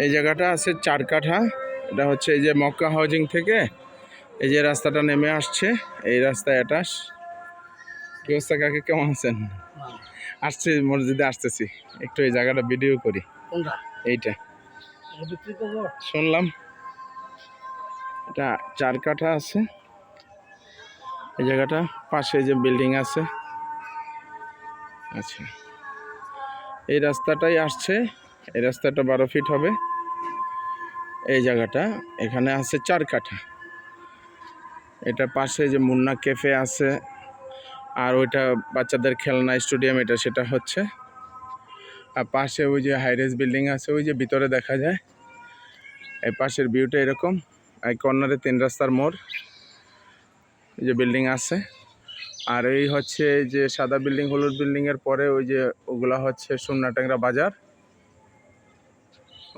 এই জায়গাটা আছে 4 কাঠা। এটা হচ্ছে এই যে মক্কা হাউজিং থেকে এই যে রাস্তাটা নেমে আসছে, এই রাস্তায় এটা। কি অবস্থা কাকে, কেমন আছেন? আসছি মসজিদে আসতেছি, একটু এই জায়গাটা ভিডিও করি। এইটা শুনলাম এটা 4 কাঠা আছে এই জায়গাটা, পাশে যে বিল্ডিং আছে। আচ্ছা, এই রাস্তাটাই আসছে, এই রাস্তাটা 12 ফিট হবে। এই জায়গাটা এখানে আছে 4 কাঠা। এটা পাশে যে মুন্না ক্যাফে আছে, আর ওইটা বাচ্চাদের খেলনা স্টেডিয়াম, এটা সেটা হচ্ছে। আর পাশে ওই যে হাইরেজ বিল্ডিং আছে, ওই যে ভিতরে দেখা যায়। এই পাশের ভিউটা এরকম, এই কর্নারে 3 রাস্তার মোড়, এই যে বিল্ডিং আছে। আর এই হচ্ছে যে সাদা বিল্ডিং, হলুদ বিল্ডিংয়ের পরে ওই যে ওগুলা হচ্ছে সোনাটাংরা বাজার,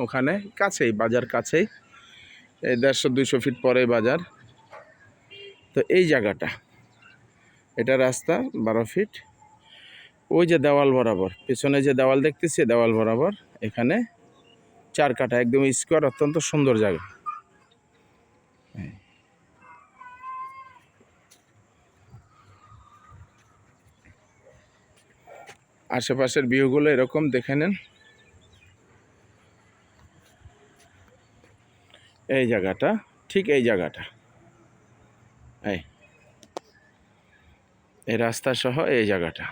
ওখানে কাছেই বাজার, কাছেই এই 150-200 ফিট পরে বাজার। তো এই জায়গাটা, এটা রাস্তা 12 ফিট। ওই যে দেওয়াল বরাবর, পেছনে যে দেওয়াল দেখতেছি, দেওয়াল বরাবর এখানে 4 কাঠা, একদম স্কোয়ার, অত্যন্ত সুন্দর জায়গা। আশেপাশের ভিউগুলো এরকম দেখে নেন। এই জায়গাটা, ঠিক এই জায়গাটা, এই রাস্তা সহ এই জায়গাটা।